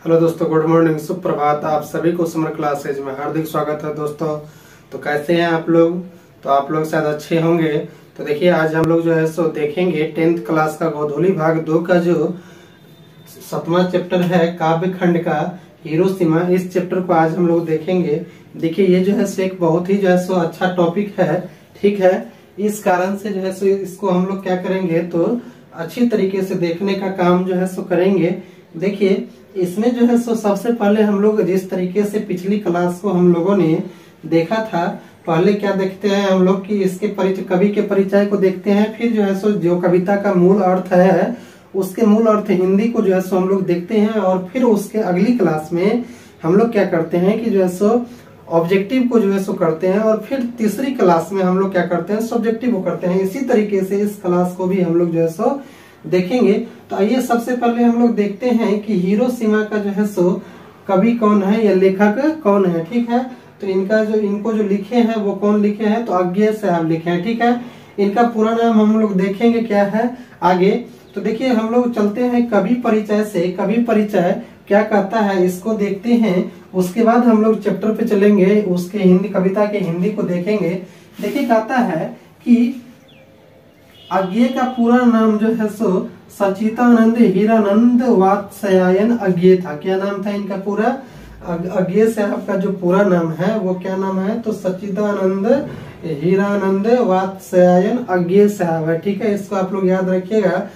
Hello दोस्तों, good morning, सुप्रभात। आप सभी को समर क्लासेज में हार्दिक स्वागत है दोस्तों। तो कैसे हैं आप लोग? तो आप लोग शायद अच्छे होंगे। तो देखिए, आज हम लोग जो है सो देखेंगे 10th क्लास का गोधूली भाग 2 का जो 7वां चैप्टर है काव्य खंड का हिरोशिमा। इस चैप्टर को आज हम लोग देखेंगे। देखिए, ये जो है सो एक बहुत ही जो है सो अच्छा टॉपिक है, ठीक है। इस कारण से जो है सो इसको हम लोग क्या करेंगे तो अच्छी तरीके से देखने का काम जो है सो करेंगे। देखिए, इसमें जो है सो सबसे पहले हम लोग जिस तरीके से पिछली क्लास को हम लोगों ने देखा था, पहले क्या देखते हैं हम लोग कि इसके कवि के परिचय को देखते हैं, फिर जो है सो जो कविता का मूल अर्थ है उसके मूल अर्थ हिंदी को जो है सो हम लोग देखते हैं, और फिर उसके अगली क्लास में हम लोग क्या करते हैं कि जो है सो ऑब्जेक्टिव को जो है सो करते हैं, और फिर तीसरी क्लास में हम लोग क्या करते हैं सब्जेक्टिव को करते हैं। इसी तरीके से इस क्लास को भी हम लोग जो है सो देखेंगे। तो आइए सबसे पहले हम लोग देखते हैं कि हिरोशिमा का जो है सो कवि कौन है या लेखक कौन है, ठीक है। तो इनको जो लिखे हैं वो कौन लिखे हैं, तो अज्ञेय साहब लिखे हैं, ठीक है। इनका पूरा नाम हम लोग देखेंगे क्या है आगे। तो देखिए, हम लोग चलते हैं कवि परिचय से। कवि परिचय क्या कहता है इसको देखते हैं, उसके बाद हम लोग चैप्टर पे चलेंगे, उसके हिंदी कविता के हिंदी को देखेंगे। देखिए, कहता है कि अज्ञेय का पूरा नाम जो है सो सचितानंद हीरानंद वात्स्यायन अज्ञेय था। क्या नाम था इनका पूरा? अज्ञेय साहब का जो पूरा नाम है वो क्या नाम है, तो सचिदानंद हीरानंद वात्स्यायन अज्ञेय साहब है, ठीक है। इसको आप लोग याद रखिएगा।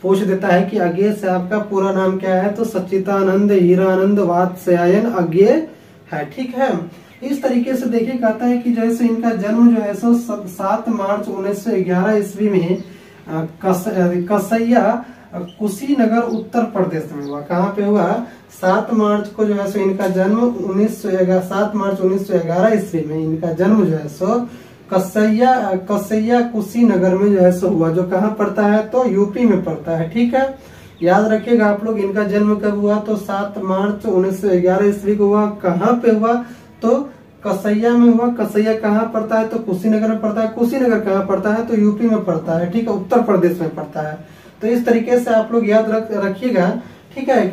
पूछ देता है कि अज्ञेय साहब का पूरा नाम क्या है, तो सचिदानंद हीरानंद वात्स्यायन अज्ञेय है, ठीक है। इस तरीके से देखिए, कहता है कि जैसे इनका जन्म जो है सो 7 मार्च 1911 ईस्वी में कसैया कुशीनगर उत्तर प्रदेश में हुआ। कहाँ पे हुआ? 7 मार्च को जो है सो इनका जन्म 7 मार्च 1911 ईस्वी में इनका जन्म जो है सो कसैया कुशीनगर में जो है सो हुआ, जो कहाँ पड़ता है तो यूपी में पड़ता है, ठीक है। याद रखिएगा आप लोग, इनका जन्म कब हुआ, तो 7 मार्च 1911 ईस्वी को हुआ। कहाँ पे हुआ, तो कसैया में हुआ। कसैया कहाँ पड़ता है, तो कुशीनगर में पड़ता है। कुशीनगर कहाँ पड़ता है, तो यूपी में पड़ता है, ठीक है, उत्तर प्रदेश में पड़ता है। तो इस तरीके से आप लोग याद रखिएगा, ठीक है,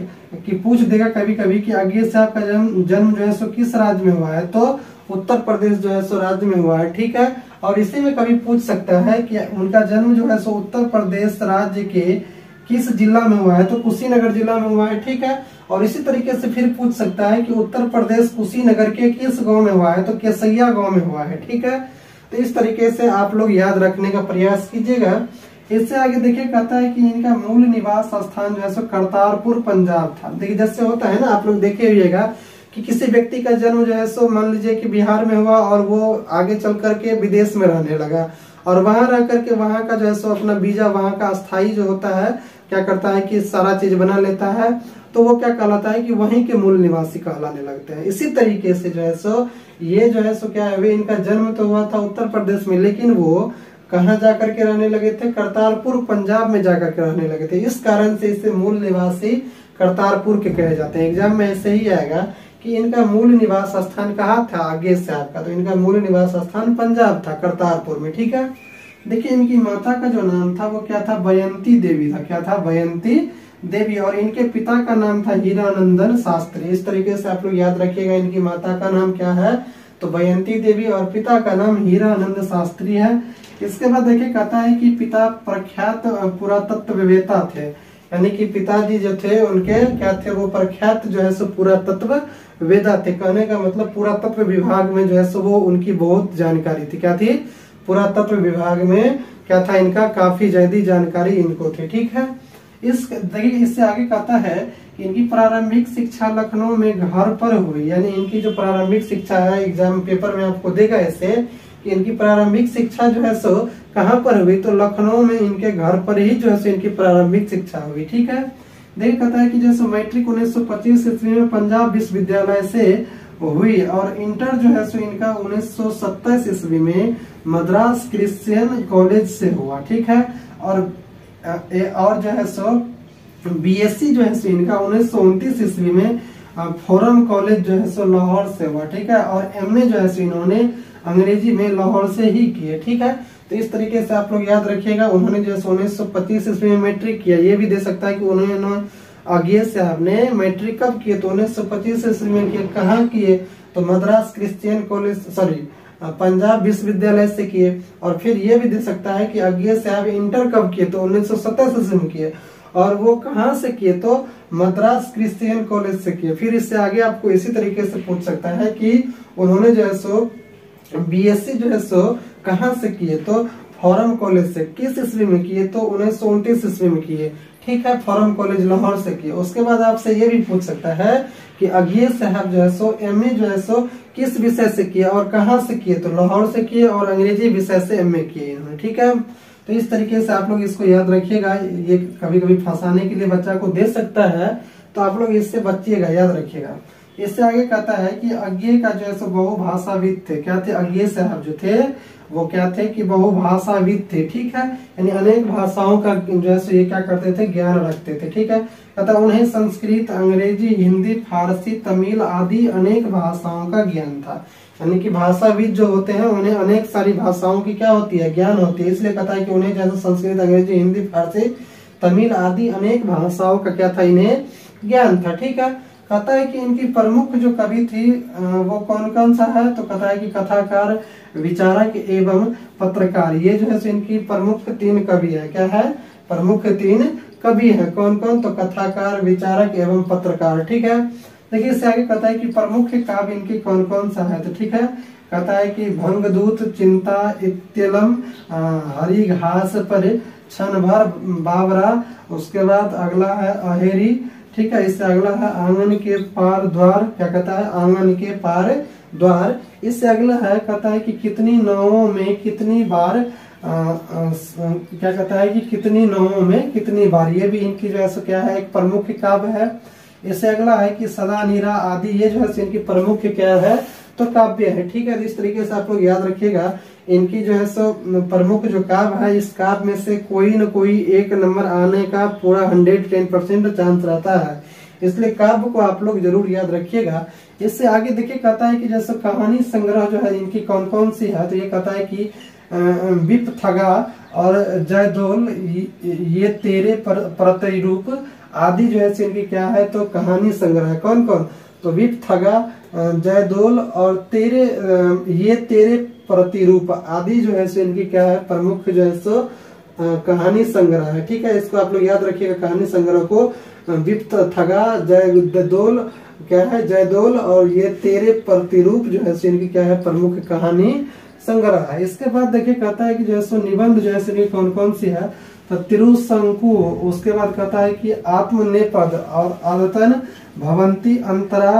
कि पूछ देगा कभी कभी कि अज्ञेय साहब का जन्म जो है सो किस राज्य में हुआ है, तो उत्तर प्रदेश जो है सो राज्य में हुआ है, ठीक है। और इसी में कभी पूछ सकता है कि उनका जन्म जो है सो उत्तर प्रदेश राज्य के किस जिला में हुआ है, तो कुशीनगर जिला में हुआ है, ठीक है। और इसी तरीके से फिर पूछ सकता है कि उत्तर प्रदेश कुशीनगर के किस गांव में हुआ है, तो केसैया गांव में हुआ है, ठीक है। तो इस तरीके से आप लोग याद रखने का प्रयास कीजिएगा। इससे आगे देखिए, कहता है कि इनका मूल निवास स्थान जो है सो करतारपुर पंजाब था। देखिए, जैसे होता है ना, आप लोग देखे हुएगा कि किसी व्यक्ति का जन्म जो है सो मान लीजिए कि बिहार में हुआ, और वो आगे चल करके विदेश में रहने लगा, और वहां रह करके वहां का जो है सो अपना वीजा, वहां का अस्थायी जो होता है, क्या करता है कि सारा चीज बना लेता है, तो वो क्या कहलाता है कि वहीं के मूल निवासी कहलाने लगते हैं। इसी तरीके से जो है सो ये जो है सो क्या है, इनका जन्म तो हुआ था उत्तर प्रदेश में, लेकिन वो कहाँ जाकर के रहने लगे थे, करतारपुर पंजाब में जाकर के रहने लगे थे। इस कारण से इसे मूल निवासी करतारपुर के कहे जाते हैं। एग्जाम में ऐसे ही आएगा कि इनका मूल निवास स्थान कहाँ था अज्ञेय साहब का, तो इनका मूल निवास स्थान पंजाब था, करतारपुर में, ठीक है। देखिए, इनकी माता का जो नाम था वो क्या था, बयंती देवी था। क्या था? बयंती देवी। और इनके पिता का नाम था हीरानंदन शास्त्री। इस तरीके से आप लोग याद रखिएगा, इनकी माता का नाम क्या है, तो बयंती देवी, और पिता का नाम हीरानंद शास्त्री है। इसके बाद देखिए, कहता है कि पिता प्रख्यात पुरातत्ववेत्ता थे, यानी कि पिताजी जो थे उनके क्या थे, वो प्रख्यात जो है सो पुरातत्ववेत्ता थे। कहने का मतलब पुरातत्व विभाग में जो है सो वो उनकी बहुत जानकारी थी। क्या थी? पुरातत्व विभाग में क्या था, इनका काफी ज्यादा जानकारी इनको थी, ठीक है। इससे आगे कहता है कि इनकी प्रारंभिक शिक्षा लखनऊ में घर पर हुई, यानी इनकी जो प्रारंभिक शिक्षा है, एग्जाम पेपर में आपको देगा ऐसे कि इनकी प्रारंभिक शिक्षा जो है सो कहाँ पर हुई, तो लखनऊ में इनके घर पर ही जो है सो इनकी प्रारंभिक शिक्षा हुई, ठीक है। देखिए, कहता है कि जैसे मैट्रिक 1925 ईस्वी में पंजाब विश्वविद्यालय से हुई, और इंटर जो है सो इनका 1927 ईस्वी में मद्रास क्रिश्चियन कॉलेज से हुआ, ठीक है। और जो है सो बीएससी जो है सो इनका 1929 ईस्वी में फोरम कॉलेज जो है सो लाहौर से हुआ, ठीक है। और एमए जो है सो इन्होंने अंग्रेजी में लाहौर से ही किए, ठीक है। तो इस तरीके से आप लोग याद रखिएगा, उन्होंने जो है 1925 ईस्वी में मैट्रिक किया। ये भी दे सकता है कि उन्होंने अज्ञे साहब ने मैट्रिक कब किए? तो 1925 ईस्वी में किए। कहाँ किए? तो Madras Christian college, sorry Punjab विश्वविद्यालय से किए। और फिर ये भी दे सकता है कि अज्ञे साहब इंटर कब किए? तो 1927 ईस्वी में किए। और वो कहाँ से किए? तो मद्रास क्रिश्चियन कॉलेज से किए। फिर इससे आगे आपको इसी तरीके से पूछ सकता है कि उन्होंने जो है सो बीएससी जो है सो कहाँ से किए? तो फॉरम कॉलेज से। किस ईस्वी में किए? तो 1929 ईस्वी में किए। ठीक है, फॉरम कॉलेज लाहौर से किए। उसके बाद आपसे ये भी पूछ सकता है कि अज्ञे साहब जो है सो एमए जो है सो किस विषय से किए और कहाँ से किए? तो लाहौर से किए और अंग्रेजी विषय से एमए किए इन्होंने। ठीक है, तो इस तरीके से आप लोग इसको याद रखिएगा। ये कभी कभी फंसाने के लिए बच्चा को दे सकता है, तो आप लोग इससे बचिएगा, याद रखिएगा। इससे आगे कहता है कि अज्ञे का जो है सो बहुभाषाविद थे। क्या थे? अज्ञे साहब जो थे वो क्या थे कि बहुभाषाविद थे। ठीक है, यानी अनेक भाषाओं का जो है सो ये क्या करते थे? ज्ञान रखते थे। ठीक है, कहता उन्हें संस्कृत, अंग्रेजी, हिंदी, फारसी, तमिल आदि अनेक भाषाओं का ज्ञान था। यानी कि भाषाविद जो होते हैं उन्हें अनेक सारी भाषाओं की क्या होती है? ज्ञान होती है। इसलिए कहता है कि उन्हें जैसे संस्कृत, अंग्रेजी, हिंदी, फारसी, तमिल आदि अनेक भाषाओं का क्या था? इन्हें ज्ञान था। ठीक है, कहता है कि इनकी प्रमुख जो कवि थी वो कौन कौन सा है? तो कहता है कि कथाकार, विचारक एवं पत्रकार। ये जो है सो इनकी प्रमुख 3 कवि है। क्या है? प्रमुख 3 कवि है। कौन कौन? तो कथाकार, विचारक एवं पत्रकार। ठीक है, देखिए इससे आगे कहता है कि प्रमुख काव्य इनकी कौन कौन सा है? तो ठीक है, कहता है कि भंगदूत, चिंता, इत्यलम, हरिघास पर, क्षण भर, बावरा। उसके बाद अगला है अहेरी। ठीक है, इससे अगला है आंगन के पार द्वार। क्या कहता है? आंगन के पार द्वार। इससे अगला है कहता है कि कितनी नावों में कितनी बार, क्या कहता है कि कितनी नावों में कितनी बार। ये भी इनकी जो है सो क्या है? एक प्रमुख काव्य है। इससे अगला है कि सदा नीरा आदि। ये जो है इनकी प्रमुख क्या है? तो काव्य है। ठीक है, इस तरीके से आप लोग याद रखिएगा। इनकी जो है सो प्रमुख जो काव्य है, इस काव्य में से कोई न कोई एक नंबर आने का पूरा 110% चांस रहता है। इसलिए काव्य को आप लोग जरूर याद रखिएगा। इससे आगे देखिए कहता है कि जैसे कहानी संग्रह जो है इनकी कौन कौन सी है? तो ये कहता है कि विपथगा और जयदोल, ये तेरे प्रतिरूप आदि जो है इनकी क्या है? तो कहानी संग्रह है। कौन कौन? तो विपथगा, जयदोल और तेरे, ये तेरे प्रतिरूप आदि जो है इनकी क्या है? प्रमुख जो है सो कहानी संग्रह है। ठीक है, इसको आप लोग याद रखिएगा। कहानी संग्रह को विपथगा, जयदोल क्या है? जयदोल और ये तेरे प्रतिरूप जो है इनकी क्या है? प्रमुख कहानी संग्रह है। इसके बाद देखिए कहता है कि जो है निबंध जो है कौन कौन सी है? तो तिरुशंकु। उसके बाद कहता है कि आत्मनेपद और आदतन भवंती अंतरा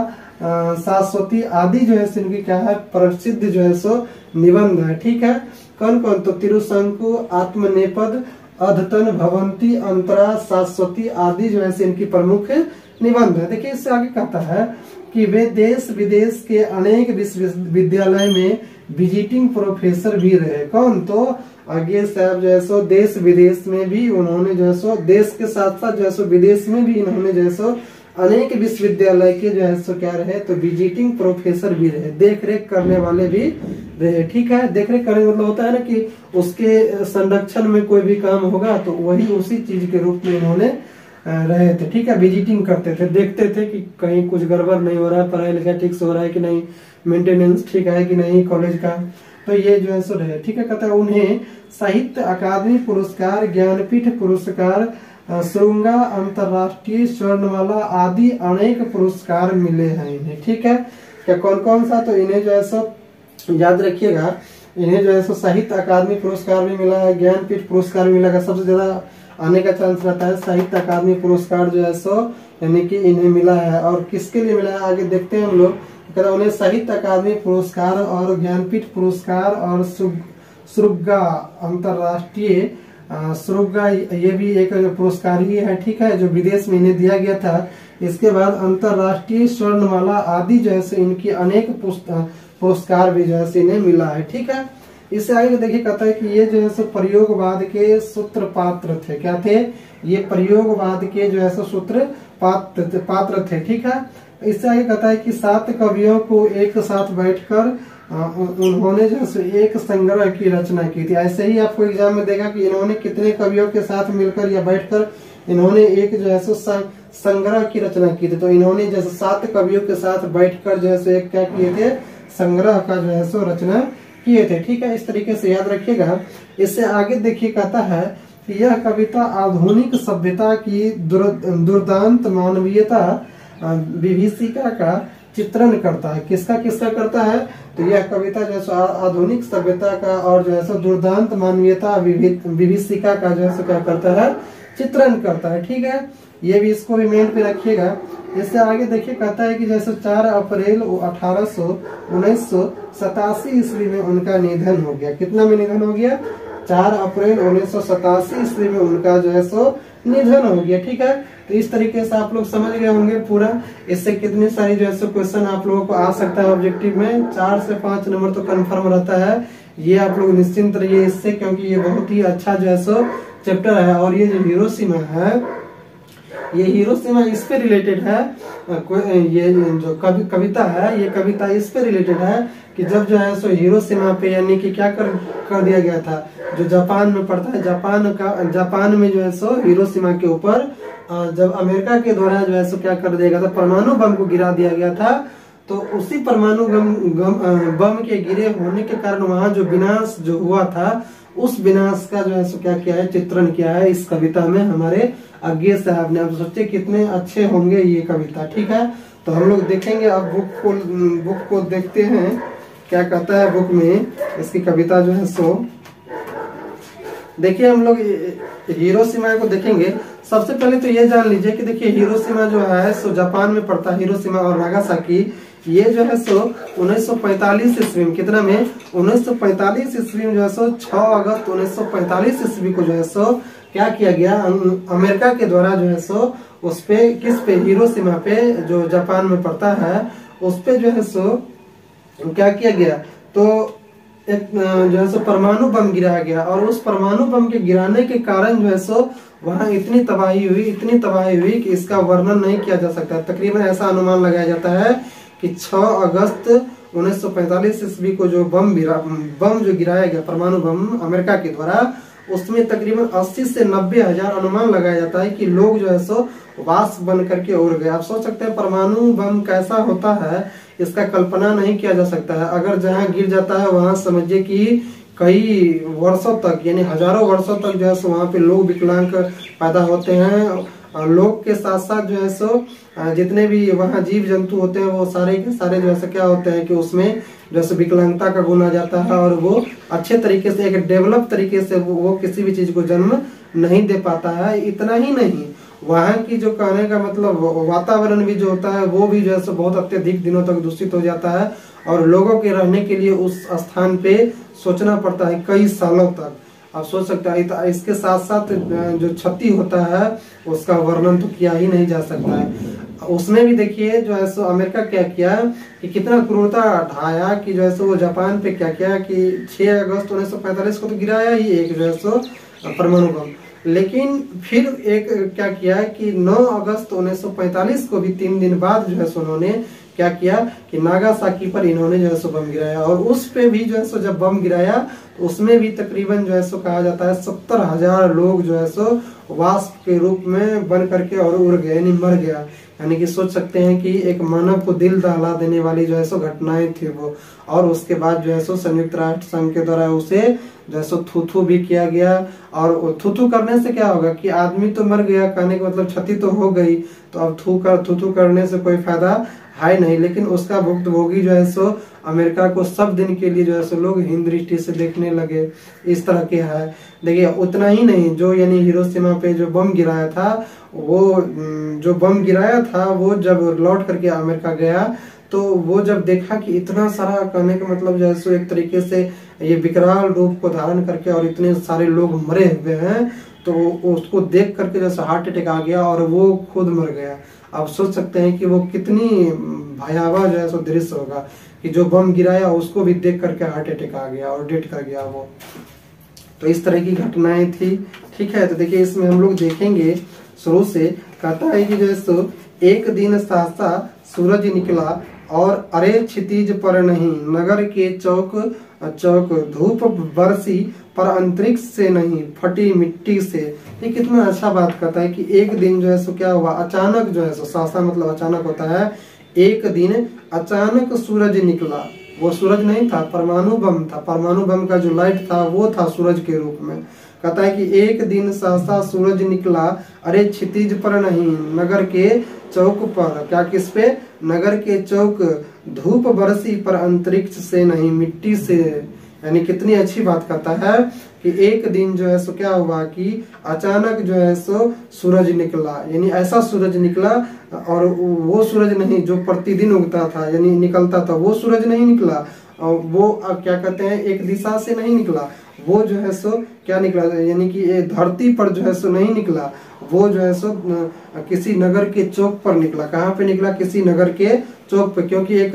शाश्वती आदि जो है इनकी क्या है? प्रसिद्ध जो है सो निबंध है। ठीक है, कौन कौन? तो तिरुशंकु, आत्मनेपद, अधतन भवंती, अंतरा, शाश्वती आदि जो है इनकी प्रमुख निबंध है। देखिए इससे आगे कहता है कि वे देश विदेश के अनेक विश्वविद्यालय में विजिटिंग प्रोफेसर भी रहे। कौन? तो अज्ञे साहब जो है सो देश विदेश में भी उन्होंने जो है सो, देश के साथ साथ जो है सो विदेश में भी इन्होंने जो है सो अनेक विश्वविद्यालय के जो है सो क्या रहे? तो विजिटिंग प्रोफेसर भी रहे, देख रेख करने वाले भी रहे। ठीक है, देख रेख करने मतलब होता है ना कि उसके संरक्षण में कोई भी काम होगा तो वही उसी चीज के रूप में इन्होंने रहे थे। ठीक है, विजिटिंग करते थे, देखते थे कि कहीं कुछ गड़बड़ नहीं हो रहा है, पढ़ाई लिखाई ठीक से हो रहा है कि नहीं, मेंटेनेंस ठीक है कि नहीं कॉलेज का। तो ये जो है सो रहे। ठीक है, कहता है उन्हें साहित्य अकादमी पुरस्कार, ज्ञानपीठ पुरस्कार, श्रृंगा अंतर्राष्ट्रीय स्वर्णमाला आदि अनेक पुरस्कार मिले हैं इन्हें। ठीक है, क्या कौन कौन सा? तो इन्हें जो है सो याद रखिएगा। इन्हें जो है सो साहित्य अकादमी पुरस्कार भी मिला है, ज्ञानपीठ पुरस्कार भी मिला है। सबसे ज्यादा आने का चांस रहता है साहित्य अकादमी पुरस्कार जो है सो यानी कि इन्हें मिला है। और किसके लिए मिला है आगे देखते हैं हम लोग। कहते उन्हें साहित्य अकादमी पुरस्कार और ज्ञानपीठ पुरस्कार और श्रृंगा अंतर्राष्ट्रीय, श्रृंगा ये भी एक पुरस्कार ही है। ठीक है, जो विदेश में इन्हें दिया गया था। इसके बाद अंतर्राष्ट्रीय स्वर्णमाला आदि जो है इनकी अनेक पुरस्कार भी जो है इन्हें मिला है। ठीक है, इससे आगे देखिए कहता है कि ये जो है सो प्रयोगवाद के सूत्रपात्र थे। क्या थे? ये प्रयोगवाद के जो है सो सूत्र पात्र थे। ठीक है, इससे आगे कहता है कि 7 कवियों को एक साथ बैठकर उन्होंने जो है एक संग्रह की रचना की थी। ऐसे ही आपको एग्जाम में देगा कि इन्होंने कितने कवियों के साथ मिलकर या बैठकर इन्होंने एक जो है सो संग्रह की रचना की थी। तो इन्होंने जैसे 7 कवियों के साथ बैठकर जो है सो एक क्या किए थे, संग्रह का जो है सो रचना किए थे। ठीक है, इस तरीके से याद रखिएगा। इससे आगे देखिए, कहता है कि यह कविता आधुनिक सभ्यता की दुर्दांत मानवीयता विभीषिका का चित्रण करता है। किसका किसका करता है, तो यह कविता जो है आधुनिक सभ्यता का और जो है दुर्दांत मानवीयता विभीषिका का जो है क्या करता है, चित्रण करता है। ठीक है, ये भी इसको भी मेन पे रखिएगा। इससे आगे देखिए, कहता है कि जैसे 4 अप्रैल 1987 ईस्वी में उनका निधन हो गया। कितना में निधन हो गया, 4 अप्रैल 1987 ईस्वी में उनका जो है सो निधन हो गया। ठीक है, तो इस तरीके से आप लोग समझ गए होंगे पूरा। इससे कितनी सारी जो है सो क्वेश्चन आप लोगों को आ सकता है ऑब्जेक्टिव में, 4 से 5 नंबर तो कंफर्म रहता है। ये आप लोग निश्चिंत रहिए इससे, क्योंकि ये बहुत ही अच्छा जो है सो चैप्टर है। और ये जो हिरोशिमा है, ये हिरोशिमा इस पे रिलेटेड है। ये जो कविता है, ये कविता इस पे रिलेटेड है कि जब जो है सो हिरोशिमा पे यानी कि क्या कर दिया गया था, जो जापान में पड़ता है, जापान में जो है सो हिरोशिमा के ऊपर जब अमेरिका के द्वारा जो है सो क्या कर दिया गया था, परमाणु बम को गिरा दिया गया था। तो उसी परमाणु बम के गिरे होने के कारण वहां जो विनाश जो हुआ था, उस विनाश का जो है सो क्या किया है, चित्रण किया है इस कविता में हमारे आज्ञे साहब ने। अब सोचिए कितने अच्छे होंगे ये कविता। ठीक है, तो हम लोग देखेंगे अब बुक को देखते हैं क्या कहता है बुक में इसकी कविता जो है सो। देखिए, हम लोग हिरोशिमा को देखेंगे। सबसे पहले तो ये जान लीजिए कि देखिए हिरोशिमा जो है सो जापान में पड़ता है, हिरोशिमा और नागासाकी। ये जो है सो 1945 ईस्वी में, कितना में, 1945 ईस्वी में जो है सो 6 अगस्त 1945 ईस्वी को जो है सो क्या किया गया, अमेरिका के द्वारा जो है सो उस पे, किस पे, हिरोशिमा पे जो जापान में पड़ता है, उस पे जो है सो क्या किया गया, तो एक जो है सो परमाणु बम गिराया गया। और उस परमाणु बम के गिराने के कारण जो है सो वहां इतनी तबाही हुई कि इसका वर्णन नहीं किया जा सकता। तकरीबन ऐसा अनुमान लगाया जाता है कि 6 अगस्त 1945 ईस्वी को जो बम जो गिराया गया, परमाणु बम अमेरिका के द्वारा, उसमें तकरीबन 80 से 90 हजार अनुमान लगाया जाता है कि लोग जो है सो वाष्प बन करके उड़ गए। आप सोच सकते हैं परमाणु बम कैसा होता है, इसका कल्पना नहीं किया जा सकता है। अगर जहाँ गिर जाता है वहां समझिए कि कई वर्षों तक यानी हजारों वर्षों तक जो है सो वहाँ पे लोग विकलांग पैदा होते हैं। लोग के साथ साथ जो है सो जितने भी वहाँ जीव जंतु होते हैं वो सारे के सारे जो है क्या होते हैं कि उसमें जैसे विकलांगता का गुण आ जाता है और वो अच्छे तरीके से एक डेवलप तरीके से वो किसी भी चीज को जन्म नहीं दे पाता है। इतना ही नहीं, वहाँ की जो कहने का मतलब वातावरण भी जो होता है वो भी जो है सो बहुत अत्यधिक दिनों तक दूषित हो जाता है और लोगों के रहने के लिए उस स्थान पे सोचना पड़ता है कई सालों तक। आप सोच सकते हैं। इसके साथ साथ जो क्षति होता है उसका वर्णन तो किया ही नहीं जा सकता है। उसमें भी देखिए जो है सो अमेरिका क्या किया कि कितना क्रूरता ढाया कि जो है सो वो जापान पे क्या किया कि 6 अगस्त 1945 को तो गिराया ही एक जो है सो परमाणु बम, लेकिन फिर एक क्या किया कि 9 अगस्त 1945 को भी 3 दिन बाद जो है सो उन्होंने क्या किया कि नागासाकी पर इन्होंने जो है सो बम गिराया। और उस पे भी जो है सो जब बम गिराया तो उसमें भी तकरीबन जो है सो कहा जाता है 70,000 लोग जो है सो वाष्प के रूप में बन करके और उड़ गए यानी मर गया। यानी कि सोच सकते हैं कि एक मानव को दिल दहला देने वाली जो है सो घटनाएं थी वो। और उसके बाद जो है सो संयुक्त राष्ट्र संघ के द्वारा उसे जो है सो थू भी किया गया। और थू करने से क्या होगा कि आदमी तो मर गया, कहने का मतलब क्षति तो हो गई, तो अब थू करने से कोई फायदा है नहीं। लेकिन उसका भुक्तभोगी जो है सो अमेरिका को सब दिन के लिए जो है सो लोग हीन दृष्टि से देखने लगे। इस तरह के है। देखिए उतना ही नहीं, जो यानी हिरोशिमा पे जो बम गिराया था वो जब लौट करके अमेरिका गया तो वो जब देखा कि इतना सारा, कहने का मतलब जो है सो एक तरीके से ये विकराल रूप को धारण करके और इतने सारे लोग मरे हुए हैं, तो उसको देख करके जैसे हार्ट अटैक आ गया और वो खुद मर गया। आप सोच सकते हैं कि वो कितनी भयावह जो है सो दृश्य होगा कि जो बम गिराया उसको भी देख करके हार्ट अटैक आ गया और डेथ कर गया वो। तो इस तरह की घटनाएं थी। ठीक है, तो देखिए इसमें हम लोग देखेंगे शुरू से कहता है कि जो है सो एक दिन सहसा सूरज निकला और अरे क्षितिज पर नहीं, नगर के चौक चौक धूप बरसी पर अंतरिक्ष से नहीं, फटी मिट्टी से। ये कितना अच्छा बात करता है कि एक दिन जो है सो क्या हुआ, अचानक जो है सो, सहसा मतलब अचानक होता है, एक दिन अचानक सूरज निकला। वो सूरज नहीं था, परमाणु बम था, परमाणु बम का जो लाइट था वो था सूरज के रूप में। कहता है कि एक दिन सहसा सूरज निकला, अरे क्षितिज पर नहीं, नगर के चौक पर, क्या किस पे, नगर के चौक, धूप बरसी पर अंतरिक्ष से नहीं, मिट्टी से। यानी कितनी अच्छी बात करता है कि एक दिन जो है सो क्या हुआ कि अचानक जो है सो सूरज निकला, यानी ऐसा सूरज निकला, और वो सूरज नहीं जो प्रतिदिन उगता था यानी निकलता था, वो सूरज नहीं निकला, और वो क्या कहते हैं एक दिशा से नहीं निकला, वो जो है सो क्या निकला, यानी कि ये धरती पर जो है सो नहीं निकला, वो जो है सो किसी नगर के चौक पर निकला। कहाँ पे निकला, किसी नगर के चौक पे, क्योंकि एक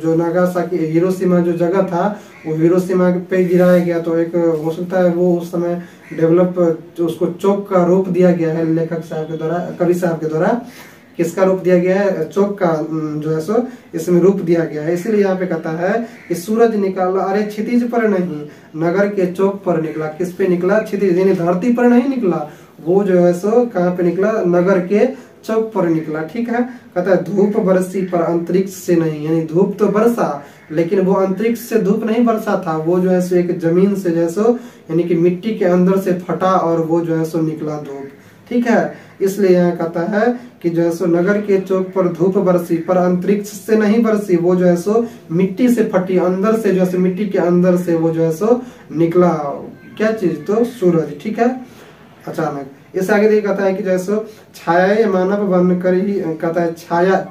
जो नागासाकी हिरोशिमा जो जगह था वो हिरोशिमा पे गिराया गया, तो एक हो सकता है वो उस समय डेवलप, उसको चौक का रूप दिया गया है लेखक साहब के द्वारा, कवि साहब के द्वारा। किसका रूप दिया गया है, चौक का जो है सो इसमें रूप दिया गया है। इसलिए यहाँ पे कहता है कि सूरज निकाला, अरे क्षितिज पर नहीं, नगर के चौक पर निकला। किस पे निकला, क्षितिज यानी धरती पर नहीं निकला, वो जो है सो कहाँ पे निकला, नगर के चौक पर निकला। ठीक है, कहता है धूप बरसी पर अंतरिक्ष से नहीं, यानी धूप तो बरसा लेकिन वो अंतरिक्ष से धूप नहीं बरसा था, वो जो है सो एक जमीन से जो है सो यानी कि मिट्टी के अंदर से फटा और वो जो है सो निकला धूप। ठीक है, इसलिए यहाँ कहता है कि जो है सो नगर के चौक पर धूप बरसी पर अंतरिक्ष से नहीं बरसी, वो जो है सो मिट्टी से फटी, अंदर से जो है सो मिट्टी के अंदर से वो जो है सो निकला। क्या चीज, तो सूरज। ठीक है, अचानक। इस आगे देखिए कहता है कि जैसे छाया मानव बन कर ही, कहता है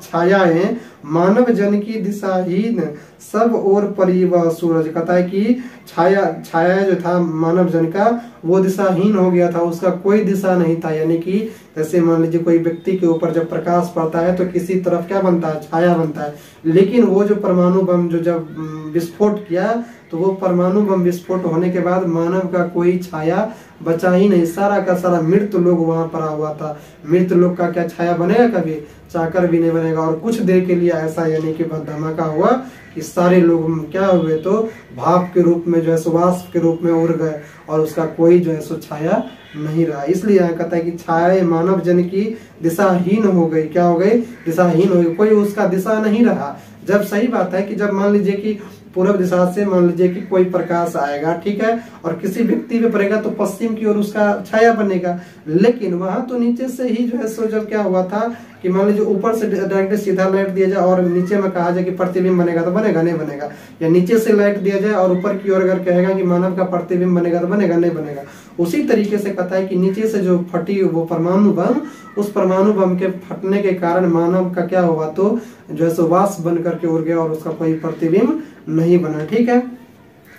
छायाएं मानव जन की दिशाहीन, सब ओर परी वह सूरज। कहता है कि छाया जो था मानव जन का वो दिशाहीन हो गया था, उसका कोई दिशा नहीं था। यानी कि जैसे मान लीजिए कोई व्यक्ति के ऊपर जब प्रकाश पड़ता है तो किसी तरफ क्या बनता है, छाया बनता है। लेकिन वो जो परमाणु बम जो जब विस्फोट किया तो वो परमाणु बम विस्फोट होने के बाद मानव का कोई छाया बचा ही नहीं, सारा का सारा मृत लोग वहां पड़ा हुआ था। मृत लोग का क्या छाया बनेगा, कभी चाकर भी नहीं बनेगा। और कुछ देर के लिए ऐसा यानी कि धमाका हुआ कि सारे लोग क्या हुए, तो भाप के रूप में जो है वाष्प के रूप में उड़ गए और उसका कोई जो है सो छाया नहीं रहा। इसलिए यहाँ कहता है कि छाया मानव जन की दिशाहीन हो गई। क्या हो गई, दिशाहीन हो गई, कोई उसका दिशा नहीं रहा। जब सही बात है कि जब मान लीजिए कि पूर्व दिशा से मान लीजिए कि कोई प्रकाश आएगा, ठीक है, और किसी व्यक्ति पे पड़ेगा तो पश्चिम की ओर उसका छाया बनेगा। लेकिन वहां तो नीचे से ही जो है सो जब क्या हुआ था कि मान लीजिए ऊपर से डायरेक्ट सीधा लाइट दिया जाए और नीचे में कहा जाए कि प्रतिबिंब बनेगा तो बनेगा, नहीं बनेगा। या नीचे से लाइट दिया जाए और ऊपर की ओर अगर कहेगा कि मानव का प्रतिबिंब बनेगा तो बनेगा, नहीं बनेगा। उसी तरीके से कहता है कि नीचे से जो फटी वो परमाणु बम, उस परमाणु बम के फटने के कारण मानव का क्या हुआ, तो जो है सो वाष्प बन करके उड़ गया और उसका कोई प्रतिबिंब नहीं बना। ठीक है,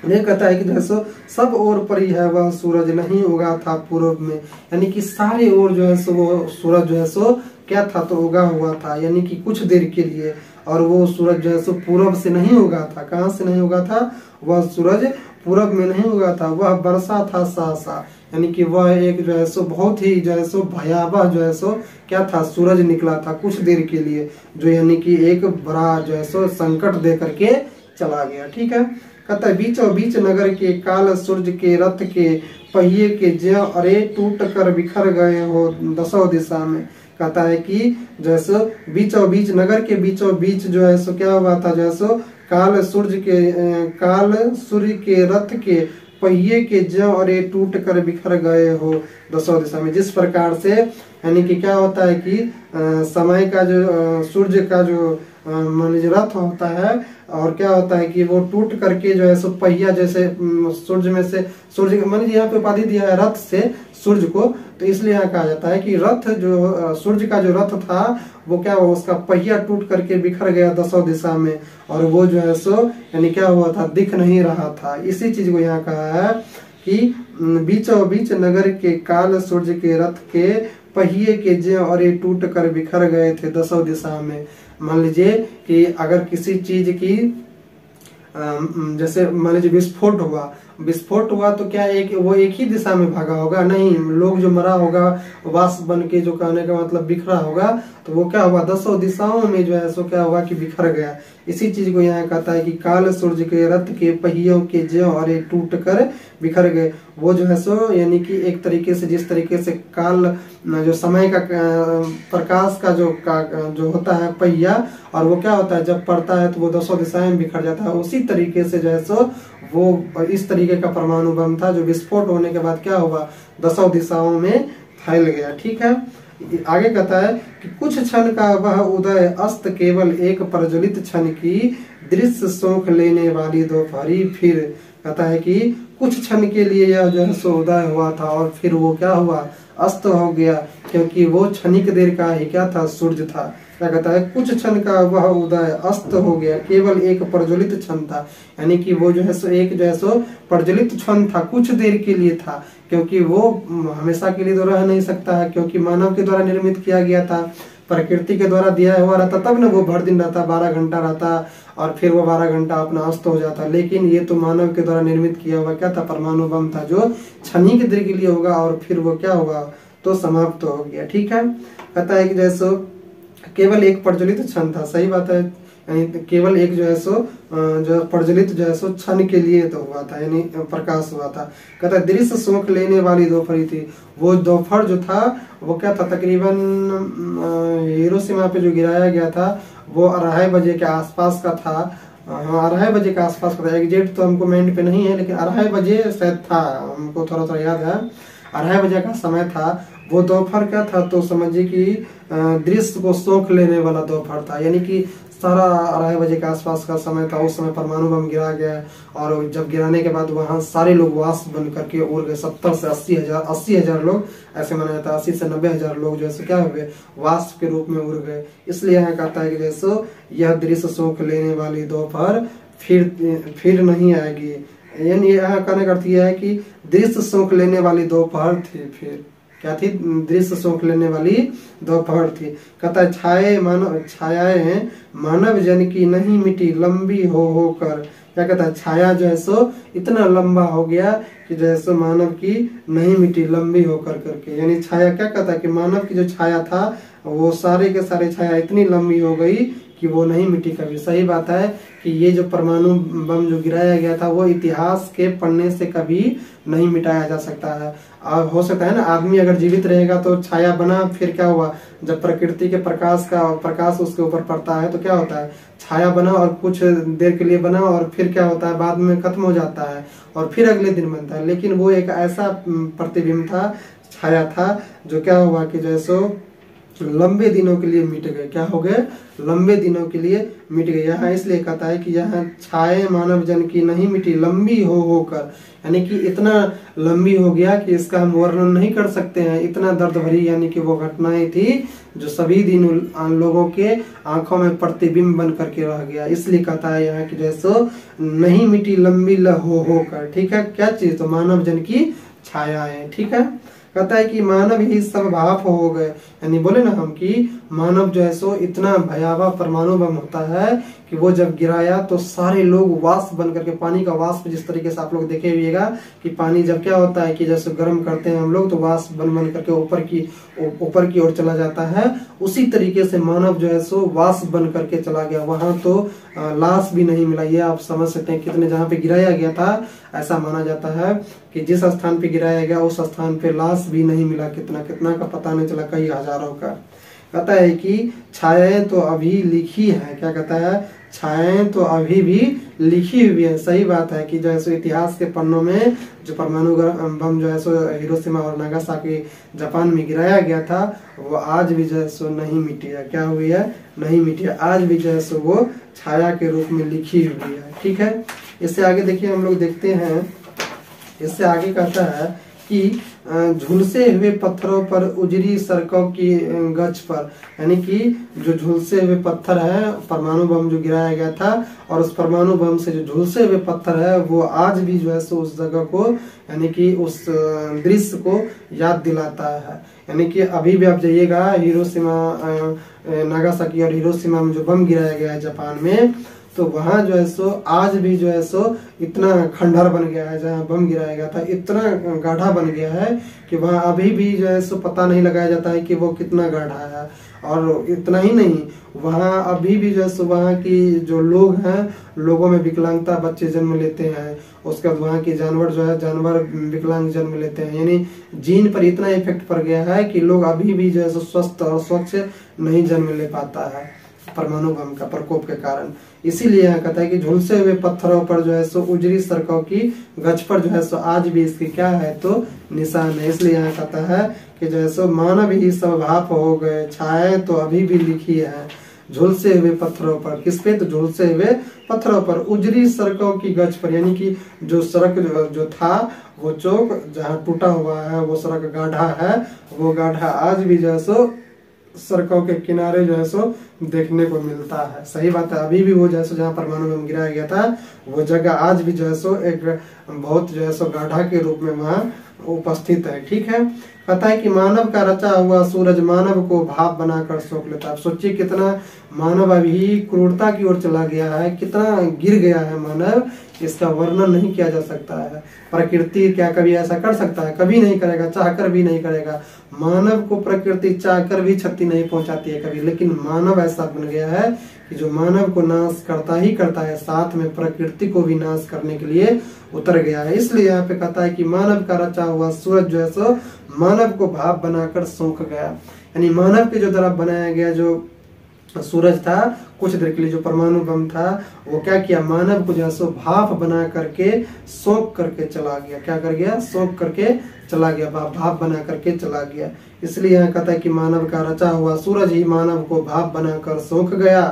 ये कहता है कि जैसो सब ओर परी है वह सूरज, नहीं उगा था पूर्व में। यानी कि सारे ओर जो है सो वो सूरज जो है सो क्या था, तो उगा हुआ था, यानी कि कुछ देर के लिए। और वो सूरज जो है सो पूर्व से नहीं उगा था। कहाँ से नहीं उगा था, वह सूरज पूर्व में नहीं उगा था, वह बरसा था सहसा। यानी कि वह एक जो है सो बहुत ही जो है सो भयावह जो है सो क्या था, सूरज निकला था कुछ देर के लिए, जो यानी कि एक बड़ा जो है सो संकट दे करके चला गया। ठीक है, कहता है बीचों बीच नगर के काल सूर्य के रथ के पहिए के ज्यों अरे टूट कर बिखर गए हो दसों दिशा में। कहता है कि जैसे बीचों बीच नगर के बीचों बीच जो है सो क्या हुआ था, जैसो काल सूर्य के रथ के पहिए के ज्यों अरे टूट कर बिखर गए हो दसों दिशा में। जिस प्रकार से यानी कि क्या होता है कि समय का जो सूर्य का जो मान लीजिए रथ होता है, और क्या होता है कि वो टूट करके जो है सो पहिया जैसे सूर्य में से, सूर्य मान लीजिए यहाँ पे उपाधि दिया है रथ से सूर्य को, तो इसलिए यहाँ कहा जाता है कि रथ जो सूर्य का जो रथ था वो क्या हुआ, उसका पहिया टूट करके बिखर गया दसों दिशा में, और वो जो है सो यानी क्या हुआ था, दिख नहीं रहा था। इसी चीज को यहाँ कहा है कि बीचों बीच नगर के काल सूर्य के रथ के पहिए के ज्यों और ये टूट कर बिखर गए थे दसों दिशा में। मान लीजिए कि अगर किसी चीज की जैसे मान लीजिए विस्फोट हुआ विस्फोट हुआ तो क्या वो एक ही दिशा में भागा होगा? नहीं, लोग जो मरा होगा वाष्प बन के, जो कहने का मतलब बिखरा होगा, तो वो क्या हुआ, दसों दिशाओं में जो है सो क्या हुआ कि बिखर गया। इसी चीज को यहाँ कहता है कि काल सूर्य के रथ के पहियों के ज्यों और ये टूट कर बिखर गए। वो जो है सो यानी कि एक तरीके से, जिस तरीके से काल जो समय का प्रकाश का जो होता है पहिया, और वो क्या होता है जब पड़ता है तो वो दसों दिशाएं में बिखर जाता है, उसी तरीके से जो है सो वो इस तरीके का परमाणु बम था जो विस्फोट होने के बाद क्या हुआ, दसों दिशाओं में फैल गया। ठीक है, आगे कहता है कि कुछ क्षण का वह उदय अस्त केवल एक प्रज्वलित क्षण की दृश्य सोख लेने वाली दोपहरी। फिर कहता है कि कुछ क्षण के लिए यह जो है सो उदय हुआ था और फिर वो क्या हुआ, अस्त हो गया, क्योंकि वो क्षणिक देर का ही क्या था, सूर्य था। क्या कहता है, कुछ क्षण का वह उदय अस्त हो गया, केवल एक प्रज्वलित क्षण था, यानी कि वो जो है सो एक जो है सो प्रज्वलित क्षण था, कुछ देर के लिए था, क्योंकि वो हमेशा के लिए तो रह नहीं सकता है, क्योंकि मानव के द्वारा निर्मित किया गया था, प्रकृति के द्वारा दिया हुआ रहता, तब ना वो भर दिन रहता, 12 घंटा रहता और फिर वो 12 घंटा अपना अस्त हो जाता। लेकिन ये तो मानव के द्वारा निर्मित किया हुआ क्या था, परमाणु बम था, जो क्षणिक देर के लिए होगा और फिर वो क्या होगा, तो समाप्त हो गया। ठीक है, कहता है कि जैसो केवल एक प्रज्वलित क्षण था, सही बात है, यानी केवल एक जो है सो जो प्रज्वलित जो है सो क्षण के लिए तो हुआ था, यानी प्रकाश हुआ था। कहता है दृश्य सोख लेने वाली दोपहरी थी। वो दोपहर जो था वो क्या था, तकरीबन हिरोशिमा पे जो गिराया गया था वो 2:30 बजे के आसपास का था। हाँ, 2:30 बजे के आसपास का था, एग्जैक्ट तो हमको माइंड पे नहीं है, लेकिन 2:30 बजे शायद था, हमको थोड़ा थोड़ा याद है, 2:30 बजे का समय था। वो दोपहर क्या था, तो समझिए कि दृश्य को सोख लेने वाला दोपहर था, यानी कि सारा 2:30 बजे के आसपास का समय था। उस समय परमाणु बम गिरा गया और जब गिराने के बाद वहां सारे लोग वाष्प बन करके उड़ गए। 70 से 80,000 लोग, ऐसे माना जाता है 80 से 90,000 लोग जैसे क्या हुए, वाष्प के रूप में उड़ गए। इसलिए यहाँ कहता है कि जैसो यह दृश्य सोख लेने वाली दोपहर फिर नहीं आएगी, यानी यहाँ कहने का अर्थ यह है कि दृश्य सोख लेने वाली दोपहर थी, फिर क्या थी, दृश्य सोख लेने वाली दोपहर थी। कहता है छायाएं मानव जन की नहीं मिटी लंबी हो कर। क्या कहता है, छाया जो है सो इतना लंबा हो गया कि जैसे मानव की नहीं मिटी लंबी होकर करके, यानी छाया क्या कहता है कि मानव की जो छाया था वो सारे के सारे छाया इतनी लंबी हो गई कि वो नहीं मिटी कभी। सही बात है कि ये जो परमाणु बम जो गिराया गया था वो इतिहास के पन्ने से कभी नहीं मिटाया जा सकता है। और हो सकता है ना, आदमी अगर जीवित रहेगा तो छाया बना, फिर क्या हुआ, जब प्रकृति के प्रकाश उसके ऊपर पड़ता है तो क्या होता है, छाया बना और कुछ देर के लिए बना और फिर क्या होता है, बाद में खत्म हो जाता है और फिर अगले दिन बनता है। लेकिन वो एक ऐसा प्रतिबिंब था, छाया था, जो क्या हुआ कि जैसो लंबे दिनों के लिए मिट गए। क्या हो गए, लंबे दिनों के लिए मिट गए। यहाँ इसलिए कहता है कि यहाँ छाए मानव जन की नहीं मिटी लंबी होकर, यानी कि इतना लंबी हो गया कि इसका हम वर्णन नहीं कर सकते हैं, इतना दर्द भरी यानी कि वो घटनाएं थी जो सभी दिन लोगों के आंखों में प्रतिबिंब बन करके रह गया। इसलिए कहता है यहाँ की जैसो नहीं मिटी लंबी होकर। ठीक है, क्या चीज, तो मानव जन की छायाएं। ठीक है, कहता है कि मानव ही सब भाप हो गए, यानी बोले ना हम कि मानव जो है सो इतना भयावह परमाणु बम होता है कि वो जब गिराया तो सारे लोग वाष्प बन करके, पानी का वाष्प जिस तरीके से आप लोग देखे हुएगा कि पानी जब क्या होता है कि जैसे गर्म करते हैं हम लोग तो वाष्प बन करके ऊपर की ओर चला जाता है, उसी तरीके से मानव जो है सो वाष्प बन करके चला गया। वहां तो लाश भी नहीं मिला। ये आप समझ सकते हैं कितने, जहाँ पे गिराया गया था ऐसा माना जाता है कि जिस स्थान पे गिराया गया उस स्थान पे लाश भी नहीं मिला। कितना का पता नहीं चला, कई हजारों का। कहता है कि छायाएं तो अभी लिखी है। क्या कहता है, छायाएं तो अभी भी लिखी हुई है। सही बात है कि जो है सो इतिहास के पन्नों में जो परमाणु बम जो है सो हिरोशिमा और नागासाकी जापान में गिराया गया था वो आज भी जो है सो नहीं मिटी है। क्या हुई है, नहीं मिटी है, आज भी जो है सो वो छाया के रूप में लिखी हुई है। ठीक है, इससे आगे देखिए, हम लोग देखते हैं, इससे आगे कहता है कि झुलसे हुए पत्थरों पर उजरी सड़कों की गच पर, यानी कि जो झुलसे हुए पत्थर है, परमाणु बम जो गिराया गया था और उस परमाणु बम से जो झुलसे हुए पत्थर है वो आज भी जो है सो उस जगह को, यानी कि उस दृश्य को याद दिलाता है। यानी कि अभी भी आप जाइएगा हिरोशिमा नागासाकी और हिरोशिमा में जो बम गिराया गया है जापान में, तो वहाँ जो है सो आज भी जो है सो इतना खंडहर बन गया है, जहाँ बम गिराया गया था इतना गाढ़ा बन गया है कि वहाँ अभी भी जो है सो पता नहीं लगाया जाता है कि वो कितना गाढ़ा है। और इतना ही नहीं, वहाँ अभी भी जो है सो वहाँ की जो लोग हैं, लोगों में विकलांगता, बच्चे जन्म लेते हैं। उसके बाद वहाँ के जानवर जो है, जानवर विकलांग जन्म लेते हैं। यानी जीन पर इतना इफेक्ट पड़ गया है कि लोग अभी भी जो है सो स्वस्थ और स्वच्छ नहीं जन्म ले पाता है परमाणु बम का प्रकोप के कारण। इसीलिए यहाँ कहता है कि झुलसे हुए पत्थरों पर जो है सो उजरी सड़कों की गज पर जो है सो आज भी इसकी क्या है तो निशान है। इसलिए यहाँ कहता है कि जो है सो मानव ही स्वभाव हो गए, छाए तो अभी भी लिखी है झुलसे हुए पत्थरों पर। किस पे? तो झुलसे हुए पत्थरों पर, उजरी सड़कों की गज पर। यानी कि जो सड़क जो था, वो चौक जहाँ टूटा हुआ है, वो सड़क गाढ़ा है, वो गाढ़ा आज भी जो है सो सड़कों के किनारे जो है सो देखने को मिलता है। सही बात है, अभी भी वो जो है सो जहाँ परमाणु बम गिराया गया था, वो जगह आज भी जो है सो एक बहुत जो है सो गाढ़ा के रूप में वहाँ उपस्थित है। ठीक है, कहता है कि मानव का रचा हुआ सूरज मानव को भाप बनाकर सोख लेता है। आप सोचिए कितना मानव अभी क्रूरता की ओर चला गया है, कितना गिर गया है मानव, इसका वर्णन नहीं किया जा सकता है। प्रकृति क्या कभी ऐसा कर सकता है? कभी नहीं करेगा, चाहकर भी नहीं करेगा। मानव को प्रकृति चाहकर भी क्षति नहीं पहुंचाती है कभी, लेकिन मानव ऐसा बन गया है कि जो मानव को नाश करता ही करता है, साथ में प्रकृति को भी नाश करने के लिए उतर गया है। इसलिए यहाँ पे कहता है कि मानव का रचा हुआ सूरज जो है सो मानव को भाप बनाकर सोख गया। यानी मानव के जो द्वारा बनाया गया जो सूरज था, कुछ देर के लिए जो परमाणु बम था, वो क्या किया, मानव को जो है सो भाप बना करके सोख करके चला गया। क्या कर गया? सोख करके चला गया, भाप बना करके चला गया। इसलिए यहाँ कहता है कि मानव का रचा हुआ सूरज ही मानव को भाप बनाकर सोख गया।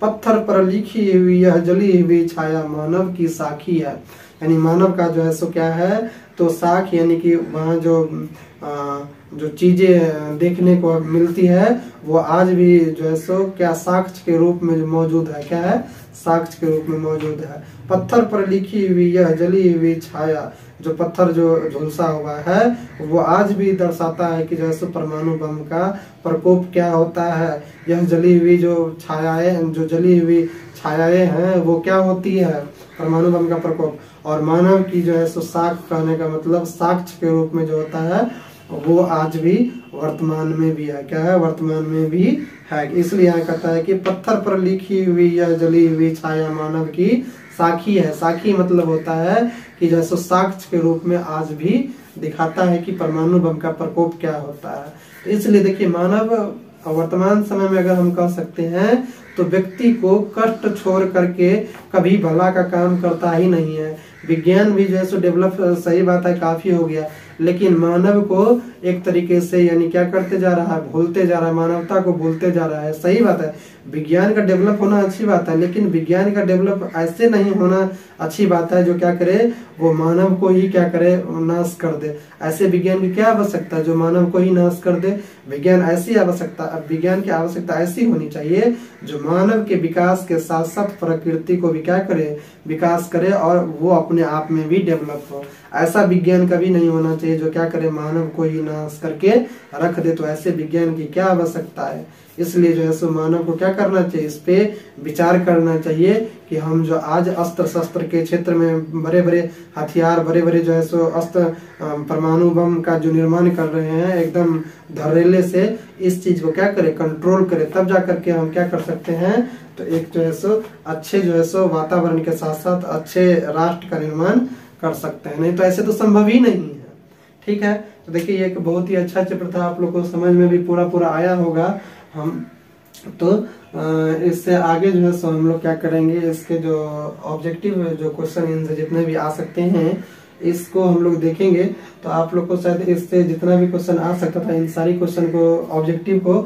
पत्थर पर लिखी हुई यह जली हुई छाया मानव की साखी है। यानी मानव का जो है सो क्या है तो साख, यानी कि वहाँ जो चीजें देखने को मिलती है, वो आज भी जो है सो क्या साक्ष्य के रूप में जो मौजूद है। क्या है? साक्ष्य के रूप में मौजूद है। पत्थर पर लिखी हुई यह जली हुई छाया, जो पत्थर जो झुलसा हुआ है, वो आज भी दर्शाता है कि जैसे परमाणु बम का प्रकोप क्या होता है। यह जली हुई जो छायाएं, जो जली हुई छायाएं हैं, वो क्या होती है? परमाणु बम का प्रकोप। और मानव की जो है सो साख कहने का मतलब साक्ष्य के रूप में जो होता है, वो आज भी वर्तमान में भी है। क्या है? वर्तमान में भी है। इसलिए यहाँ कहता है कि पत्थर पर लिखी हुई यह जली हुई छाया मानव की साखी है। साखी मतलब होता है कि जैसे साक्ष्य के रूप में आज भी दिखाता है कि परमाणु बम का प्रकोप क्या होता है। तो इसलिए देखिए, मानव वर्तमान समय में अगर हम कह सकते हैं तो व्यक्ति को कष्ट छोड़ करके कभी भला का काम करता ही नहीं है। विज्ञान भी जो है सो डेवलप, सही बात है, काफी हो गया, लेकिन मानव को एक तरीके से यानी क्या करते जा रहा है, भूलते जा रहा है, मानवता को भूलते जा रहा है। सही बात है, विज्ञान का डेवलप होना अच्छी बात है, लेकिन विज्ञान का डेवलप ऐसे नहीं होना अच्छी बात है जो क्या करे, वो मानव को ही क्या करे, नाश कर दे। ऐसे विज्ञान की क्या आवश्यकता है जो मानव को ही नाश कर दे? विज्ञान ऐसी आवश्यकता, विज्ञान की आवश्यकता ऐसी होनी चाहिए जो मानव के विकास के साथ साथ प्रकृति को भी क्या करे, विकास करे, और वो अपने आप में भी डेवलप हो। ऐसा विज्ञान कभी नहीं होना चाहिए जो क्या करे, मानव को ही नाश करके रख दे। तो ऐसे विज्ञान की क्या आवश्यकता है? इसलिए जो है सो मानव को क्या करना चाहिए, इस पे विचार करना चाहिए कि हम जो आज अस्त्र शस्त्र के क्षेत्र में बड़े बड़े हथियार, बड़े बड़े जो है सो अस्त्र, परमाणु बम का जो निर्माण कर रहे हैं एकदम धड़ल्ले से, इस चीज को क्या करे, कंट्रोल करे, तब जा करके हम क्या कर सकते हैं, तो एक जो है सो अच्छे जो है सो वातावरण के साथ साथ अच्छे राष्ट्र का निर्माण कर सकते हैं। नहीं तो ऐसे तो संभव ही नहीं है। ठीक है, तो देखिए ये एक बहुत ही अच्छा चित्र था, आप लोग को समझ में भी पूरा आया होगा। हम तो इससे आगे जो है सो हम लोग क्या करेंगे, इसके जो ऑब्जेक्टिव जो क्वेश्चन इनसे जितने भी आ सकते हैं इसको हम लोग देखेंगे। तो आप लोग को शायद इससे जितना भी क्वेश्चन आ सकता था, इन सारी क्वेश्चन को, ऑब्जेक्टिव को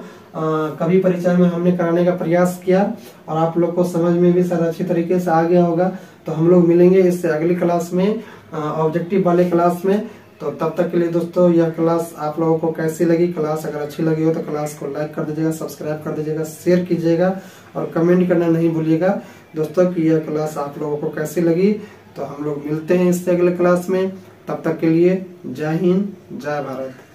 कभी परीक्षा में हमने कराने का प्रयास किया और आप लोग को समझ में भी शायद अच्छी तरीके से आ गया होगा। तो हम लोग मिलेंगे इससे अगली क्लास में, ऑब्जेक्टिव वाले क्लास में। तो तब तक के लिए दोस्तों, यह क्लास आप लोगों को कैसी लगी? क्लास अगर अच्छी लगी हो तो क्लास को लाइक कर दीजिएगा, सब्सक्राइब कर दीजिएगा, शेयर कीजिएगा और कमेंट करना नहीं भूलिएगा दोस्तों कि यह क्लास आप लोगों को कैसी लगी। तो हम लोग मिलते हैं इससे अगले क्लास में, तब तक के लिए जय हिंद, जय भारत।